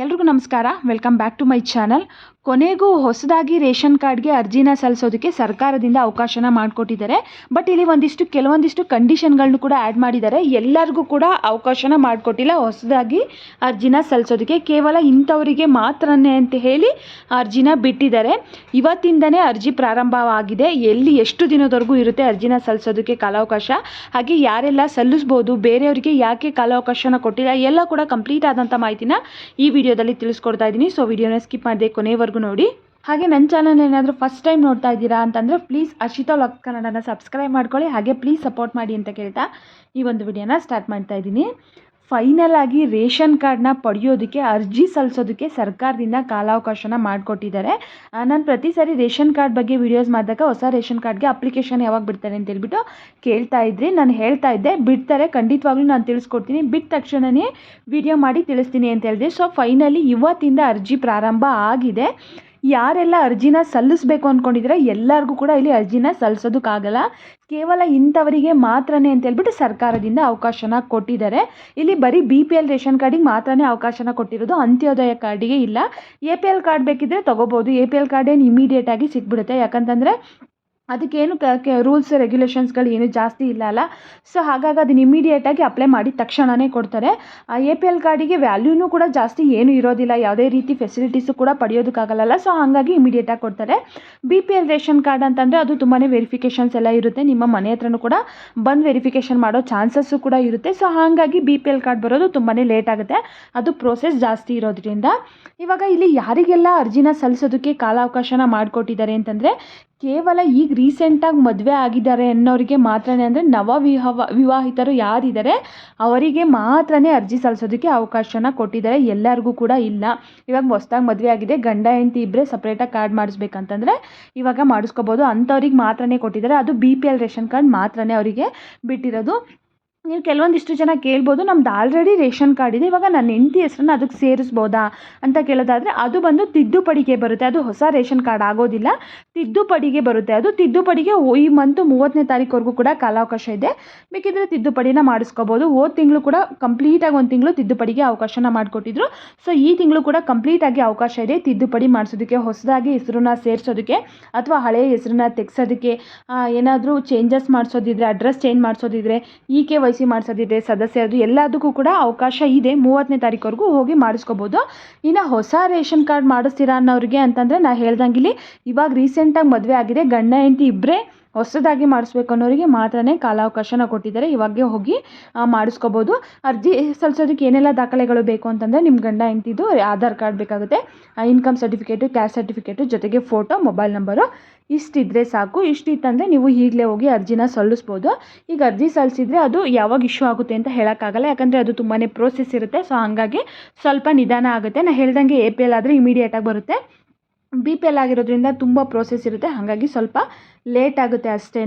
ಎಲ್ರಿಗೂ ನಮಸ್ಕಾರ. Welcome back to my channel. ಕೊನೆಗೂ ಹೊಸದಾಗಿ ರೇಷನ್ ಕಾರ್ಡ್ಗೆ ಅರ್ಜಿನ ಸಲ್ಲಿಸೋದಕ್ಕೆ ಸರ್ಕಾರದಿಂದ ಅವಕಾಶನ ಮಾಡಿಕೊಟ್ಟಿದ್ದಾರೆ. ಬಟ್ ಇಲ್ಲಿ ಕೆಲವೊಂದಿಷ್ಟು ಕಂಡೀಷನ್ಗಳನ್ನು ಕೂಡ ಆ್ಯಡ್ ಮಾಡಿದ್ದಾರೆ. ಎಲ್ಲರಿಗೂ ಕೂಡ ಅವಕಾಶನ ಮಾಡಿಕೊಟ್ಟಿಲ್ಲ ಹೊಸದಾಗಿ ಅರ್ಜಿನ ಸಲ್ಲಿಸೋದಕ್ಕೆ. ಕೇವಲ ಇಂಥವರಿಗೆ ಮಾತ್ರನೇ ಅಂತ ಹೇಳಿ ಅರ್ಜಿನ ಬಿಟ್ಟಿದ್ದಾರೆ. ಇವತ್ತಿಂದನೇ ಅರ್ಜಿ ಪ್ರಾರಂಭವಾಗಿದೆ. ಎಷ್ಟು ದಿನದವರೆಗೂ ಇರುತ್ತೆ ಅರ್ಜಿನ ಸಲ್ಲಿಸೋದಕ್ಕೆ ಕಾಲಾವಕಾಶ, ಹಾಗೆ ಯಾರೆಲ್ಲ ಸಲ್ಲಿಸ್ಬೋದು, ಬೇರೆಯವರಿಗೆ ಯಾಕೆ ಕಾಲಾವಕಾಶನ ಕೊಟ್ಟಿಲ್ಲ, ಎಲ್ಲ ಕೂಡ ಕಂಪ್ಲೀಟ್ ಆದಂಥ ಮಾಹಿತಿನ ಈ ವಿಡಿಯೋದಲ್ಲಿ ತಿಳಿಸ್ಕೊಡ್ತಾ ಇದ್ದೀನಿ. ಸೊ ವಿಡಿಯೋನ ಸ್ಕಿಪ್ ಮಾಡದೆ ಕೊನೆವರೆಗೂ ನೋಡಿ. ಹಾಗೆ ನನ್ನ ಚಾನಲ್ ಏನಾದರೂ ಫಸ್ಟ್ ಟೈಮ್ ನೋಡ್ತಾ ಇದ್ದೀರಾ ಅಂತಂದರೆ ಪ್ಲೀಸ್ ಅರ್ಷಿತಾ ವ್ಲಾಗ್ಸ್ ಕನ್ನಡನ ಸಬ್ಸ್ಕ್ರೈಬ್ ಮಾಡ್ಕೊಳ್ಳಿ, ಹಾಗೆ ಪ್ಲೀಸ್ ಸಪೋರ್ಟ್ ಮಾಡಿ ಅಂತ ಕೇಳ್ತಾ ಈ ಒಂದು ವಿಡಿಯೋನ ಸ್ಟಾರ್ಟ್ ಮಾಡ್ತಾ ಇದ್ದೀನಿ. ಫೈನಲ್ ಆಗಿ ರೇಷನ್ ಕಾರ್ಡ್ನ ಪಡೆಯೋದಕ್ಕೆ ಅರ್ಜಿ ಸಲ್ಲಿಸೋದಕ್ಕೆ ಸರ್ಕಾರದಿಂದ ಕಾಲಾವಕಾಶನ ಮಾಡಿಕೊಟ್ಟಿದ್ದಾರೆ. ನಾನು ಪ್ರತಿ ಸಾರಿ ರೇಷನ್ ಕಾರ್ಡ್ ಬಗ್ಗೆ ವಿಡಿಯೋಸ್ ಮಾಡಿದಾಗ ಹೊಸ ರೇಷನ್ ಕಾರ್ಡ್ಗೆ ಅಪ್ಲಿಕೇಶನ್ ಯಾವಾಗ ಬಿಡ್ತಾರೆ ಅಂತ ಹೇಳ್ಬಿಟ್ಟು ಕೇಳ್ತಾ ಇದ್ರಿ. ನಾನು ಹೇಳ್ತಾ ಇದ್ದೆ ಬಿಡ್ತಾರೆ, ಖಂಡಿತವಾಗ್ಲೂ ನಾನು ತಿಳಿಸ್ಕೊಡ್ತೀನಿ, ಬಿಟ್ಟ ತಕ್ಷಣವೇ ವಿಡಿಯೋ ಮಾಡಿ ತಿಳಿಸ್ತೀನಿ ಅಂತ ಹೇಳಿದೆ. ಸೊ ಫೈನಲಿ ಇವತ್ತಿಂದ ಅರ್ಜಿ ಪ್ರಾರಂಭ ಆಗಿದೆ. ಯಾರೆಲ್ಲ ಅರ್ಜಿನ ಸಲ್ಲಿಸಬೇಕು ಅಂದ್ಕೊಂಡಿದ್ರೆ ಎಲ್ಲರಿಗೂ ಕೂಡ ಇಲ್ಲಿ ಅರ್ಜಿನ ಸಲ್ಲಿಸೋದಕ್ಕಾಗಲ್ಲ. ಕೇವಲ ಇಂಥವರಿಗೆ ಮಾತ್ರನೇ ಅಂತ ಹೇಳ್ಬಿಟ್ಟು ಸರ್ಕಾರದಿಂದ ಅವಕಾಶನ ಕೊಟ್ಟಿದ್ದಾರೆ. ಇಲ್ಲಿ ಬರೀ BPL ರೇಷನ್ ಕಾರ್ಡಿಗೆ ಮಾತ್ರನೇ ಅವಕಾಶನ ಕೊಟ್ಟಿರೋದು, ಅಂತ್ಯೋದಯ ಕಾರ್ಡಿಗೆ ಇಲ್ಲ. APL ಕಾರ್ಡ್ ಬೇಕಿದ್ದರೆ ತೊಗೋಬೋದು. APL ಕಾರ್ಡ್ ಏನು ಇಮಿಡಿಯೇಟಾಗಿ ಸಿಕ್ಬಿಡುತ್ತೆ, ಯಾಕಂತಂದರೆ ಅದಕ್ಕೇನು ರೂಲ್ಸ್ ರೆಗ್ಯುಲೇಷನ್ಸ್ಗಳು ಏನು ಜಾಸ್ತಿ ಇಲ್ಲ ಅಲ್ಲ. ಸೊ ಹಾಗಾಗಿ ಅದನ್ನು ಇಮಿಡಿಯೇಟಾಗಿ ಅಪ್ಲೈ ಮಾಡಿದ ತಕ್ಷಣವೇ ಕೊಡ್ತಾರೆ. APL ಕಾರ್ಡಿಗೆ ವ್ಯಾಲ್ಯೂನೂ ಕೂಡ ಜಾಸ್ತಿ ಏನೂ ಇರೋದಿಲ್ಲ, ಯಾವುದೇ ರೀತಿ ಫೆಸಿಲಿಟೀಸು ಕೂಡ ಪಡೆಯೋದಕ್ಕಾಗಲ್ಲ. ಸೊ ಹಾಗಾಗಿ ಇಮಿಡಿಯೇಟಾಗಿ ಕೊಡ್ತಾರೆ. BPL ರೇಷನ್ ಕಾರ್ಡ್ ಅಂತಂದರೆ ಅದು ತುಂಬಾ ವೆರಿಫಿಕೇಷನ್ಸ್ ಎಲ್ಲ ಇರುತ್ತೆ, ನಿಮ್ಮ ಮನೆ ಹತ್ರನೂ ಕೂಡ ಬಂದು ವೆರಿಫಿಕೇಷನ್ ಮಾಡೋ ಚಾನ್ಸಸ್ಸು ಕೂಡ ಇರುತ್ತೆ. ಸೊ ಹಾಗಾಗಿ BPL ಕಾರ್ಡ್ ಬರೋದು ತುಂಬಾ ಲೇಟ್ ಆಗುತ್ತೆ, ಅದು ಪ್ರೋಸೆಸ್ ಜಾಸ್ತಿ ಇರೋದ್ರಿಂದ. ಇವಾಗ ಇಲ್ಲಿ ಯಾರಿಗೆಲ್ಲ ಅರ್ಜಿನ ಸಲ್ಲಿಸೋದಕ್ಕೆ ಕಾಲಾವಕಾಶನ ಮಾಡಿಕೊಟ್ಟಿದ್ದಾರೆ ಅಂತಂದರೆ ಕೇವಲ ಈಗ ರೀಸೆಂಟಾಗಿ ಮದುವೆ ಆಗಿದ್ದಾರೆ ಅನ್ನೋರಿಗೆ ಮಾತ್ರನೇ, ಅಂದರೆ ವಿವಾಹಿತರು ಯಾರಿದ್ದಾರೆ ಅವರಿಗೆ ಮಾತ್ರನೇ ಅರ್ಜಿ ಸಲ್ಲಿಸೋದಕ್ಕೆ ಅವಕಾಶನ ಕೊಟ್ಟಿದ್ದಾರೆ, ಎಲ್ಲರಿಗೂ ಕೂಡ ಇಲ್ಲ. ಇವಾಗ ಹೊಸ್ದಾಗಿ ಮದುವೆ ಆಗಿದೆ, ಗಂಡ ಹೆಂಡತಿ ಇಬ್ಬರೇ ಸಪ್ರೇಟಾಗಿ ಕಾರ್ಡ್ ಮಾಡಿಸ್ಬೇಕಂತಂದರೆ ಇವಾಗ ಮಾಡಿಸ್ಕೋಬೋದು, ಅಂಥವ್ರಿಗೆ ಮಾತ್ರನೇ ಕೊಟ್ಟಿದ್ದಾರೆ. ಅದು BPL ರೇಷನ್ ಕಾರ್ಡ್ ಮಾತ್ರನೇ ಅವರಿಗೆ ಬಿಟ್ಟಿರೋದು. ನೀವು ಕೆಲವೊಂದಿಷ್ಟು ಜನ ಕೇಳ್ಬೋದು, ನಮ್ದು ಆಲ್ರೆಡಿ ರೇಷನ್ ಕಾರ್ಡ್ ಇದೆ, ಇವಾಗ ನನ್ನ ಹೆಂಡತಿ ಹೆಸರನ್ನ ಅದಕ್ಕೆ ಸೇರಿಸ್ಬೋದಾ ಅಂತ ಕೇಳೋದಾದರೆ ಅದು ಬಂದು ತಿದ್ದುಪಡಿಗೆ ಬರುತ್ತೆ, ಅದು ಹೊಸ ರೇಷನ್ ಕಾರ್ಡ್ ಆಗೋದಿಲ್ಲ, ತಿದ್ದುಪಡಿಗೆ ಬರುತ್ತೆ. ಅದು ತಿದ್ದುಪಡಿಗೆ ಈ ಮಂತು 30ನೇ ತಾರೀಕುವರೆಗೂ ಕೂಡ ಕಾಲಾವಕಾಶ ಇದೆ, ಬೇಕಿದ್ದರೆ ತಿದ್ದುಪಡಿನ ಮಾಡಿಸ್ಕೋಬೋದು. ಹೋದ ತಿಂಗಳು ಕೂಡ ಕಂಪ್ಲೀಟಾಗಿ 1 ತಿಂಗಳು ತಿದ್ದುಪಡಿಗೆ ಅವಕಾಶನ ಮಾಡಿಕೊಟ್ಟಿದ್ರು. ಸೊ ಈ ತಿಂಗಳು ಕೂಡ ಕಂಪ್ಲೀಟಾಗಿ ಅವಕಾಶ ಇದೆ ತಿದ್ದುಪಡಿ ಮಾಡಿಸೋದಕ್ಕೆ, ಹೊಸದಾಗಿ ಹೆಸರನ್ನ ಸೇರಿಸೋದಕ್ಕೆ ಅಥವಾ ಹಳೆಯ ಹೆಸರನ್ನ ತೆಗ್ಸೋದಕ್ಕೆ, ಏನಾದರೂ ಚೇಂಜಸ್ ಮಾಡಿಸೋದಿದ್ರೆ, ಅಡ್ರೆಸ್ ಚೇಂಜ್ ಮಾಡಿಸೋದಿದ್ರೆ, KYC ಮಾಡಿಸೋದಿದೆ, ಸದಸ್ಯರದು ಎಲ್ಲದಕ್ಕೂ ಕೂಡ ಅವಕಾಶ ಇದೆ. 30ನೇ ತಾರೀಕುವರೆಗೂ ಹೋಗಿ ಮಾಡಿಸ್ಕೋಬೋದು. ಇನ್ನು ಹೊಸ ರೇಷನ್ ಕಾರ್ಡ್ ಮಾಡಿಸ್ತೀರಾ ಅನ್ನೋರಿಗೆ ಅಂತಂದರೆ ನಾನು ಹೇಳ್ದಂಗೆ ಇಲ್ಲಿ ಇವಾಗ ರೀಸೆಂಟಾಗಿ ಮದುವೆ ಆಗಿದೆ, ಗಂಡ ಹೆಂಡತಿ ಇಬ್ಬರೇ ಹೊಸದಾಗಿ ಮಾಡಿಸ್ಬೇಕು ಅನ್ನೋರಿಗೆ ಮಾತ್ರನೇ ಕಾಲಾವಕಾಶನ ಕೊಟ್ಟಿದ್ದಾರೆ. ಇವಾಗೆ ಹೋಗಿ ಮಾಡಿಸ್ಕೋಬೋದು. ಅರ್ಜಿ ಸಲ್ಲಿಸೋದಕ್ಕೆ ಏನೆಲ್ಲ ದಾಖಲೆಗಳು ಬೇಕು ಅಂತಂದರೆ ನಿಮ್ಮ ಗಂಡ ಹೆಂಡತಿದು ಆಧಾರ್ ಕಾರ್ಡ್ ಬೇಕಾಗುತ್ತೆ, ಇನ್ಕಮ್ ಸರ್ಟಿಫಿಕೇಟು, ಕ್ಯಾಸ್ಟ್ ಸರ್ಟಿಫಿಕೇಟು, ಜೊತೆಗೆ ಫೋಟೋ, ಮೊಬೈಲ್ ನಂಬರು, ಇಷ್ಟಿದ್ರೆ ಸಾಕು. ಇಷ್ಟಿತ್ತಂದರೆ ನೀವು ಈಗಲೇ ಹೋಗಿ ಅರ್ಜಿನ ಸಲ್ಲಿಸ್ಬೋದು. ಈಗ ಅರ್ಜಿ ಸಲ್ಲಿಸಿದರೆ ಅದು ಯಾವಾಗ ಇಶ್ಯೂ ಆಗುತ್ತೆ ಅಂತ ಹೇಳೋಕ್ಕಾಗಲ್ಲ, ಯಾಕಂದರೆ ಅದು ತುಂಬಾ ಪ್ರೋಸೆಸ್ ಇರುತ್ತೆ. ಸೊ ಹಾಗಾಗಿ ಸ್ವಲ್ಪ ನಿಧಾನ ಆಗುತ್ತೆ. ನಾನು ಹೇಳ್ದಂಗೆ APL ಆದರೆ ಇಮಿಡಿಯೇಟಾಗಿ ಬರುತ್ತೆ, BPL ಆಗಿರೋದ್ರಿಂದ ತುಂಬ ಪ್ರೋಸೆಸ್ ಇರುತ್ತೆ, ಹಾಗಾಗಿ ಸ್ವಲ್ಪ ಲೇಟ್ ಆಗುತ್ತೆ ಅಷ್ಟೇ.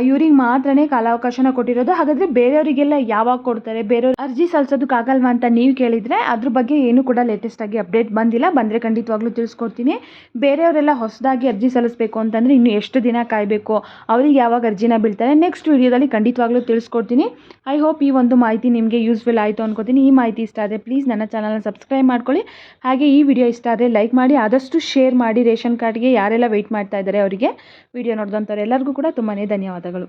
ಇವ್ರಿಗೆ ಮಾತ್ರನೇ ಕಾಲಾವಕಾಶನ ಕೊಟ್ಟಿರೋದು. ಹಾಗಾದರೆ ಬೇರೆಯವರಿಗೆಲ್ಲ ಯಾವಾಗ ಕೊಡ್ತಾರೆ, ಬೇರೆಯವ್ರು ಅರ್ಜಿ ಸಲ್ಲಿಸೋದಕ್ಕಾಗಲ್ವಾ ಅಂತ ನೀವು ಕೇಳಿದರೆ ಅದ್ರ ಬಗ್ಗೆ ಏನೂ ಕೂಡ ಲೇಟೆಸ್ಟಾಗಿ ಅಪ್ಡೇಟ್ ಬಂದಿಲ್ಲ. ಬಂದರೆ ಖಂಡಿತವಾಗ್ಲೂ ತಿಳಿಸ್ಕೊಡ್ತೀನಿ. ಬೇರೆಯವರೆಲ್ಲ ಹೊಸದಾಗಿ ಅರ್ಜಿ ಸಲ್ಲಿಸಬೇಕು ಅಂತಂದರೆ ಇನ್ನು ಎಷ್ಟು ದಿನ ಕಾಯಬೇಕು, ಅವ್ರಿಗೆ ಯಾವಾಗ ಅರ್ಜಿನ ಬೀಳ್ತಾರೆ, ನೆಕ್ಸ್ಟ್ ವಿಡಿಯೋದಲ್ಲಿ ಖಂಡಿತವಾಗ್ಲೂ ತಿಳಿಸ್ಕೊಡ್ತೀನಿ. ಐ ಹೋಪ್ ಈ ಒಂದು ಮಾಹಿತಿ ನಿಮಗೆ ಯೂಸ್ಫುಲ್ ಆಯಿತು ಅನ್ಕೋತೀನಿ. ಈ ಮಾಹಿತಿ ಇಷ್ಟ ಆದರೆ ಪ್ಲೀಸ್ ನನ್ನ ಚಾನಲ್ನ ಸಬ್ಸ್ಕ್ರೈಬ್ ಮಾಡ್ಕೊಳ್ಳಿ, ಹಾಗೆ ಈ ವಿಡಿಯೋ ಇಷ್ಟ ಆದರೆ ಲೈಕ್ ಮಾಡಿ, ಆದಷ್ಟು ಶೇರ್ ಮಾಡಿ. ರೇಷನ್ ಕಾರ್ಡ್ಗೆ ಯಾರೆಲ್ಲ ವೆಯ್ಟ್ ಮಾಡ್ತಾ ಇದ್ದಾರೆ ಅವರಿಗೆ, ವಿಡಿಯೋ ನೋಡಿದಂಥವ್ರು ಎಲ್ಲರಿಗೂ ಕೂಡ ತುಂಬಾ ಧನ್ಯವಾದಗಳು.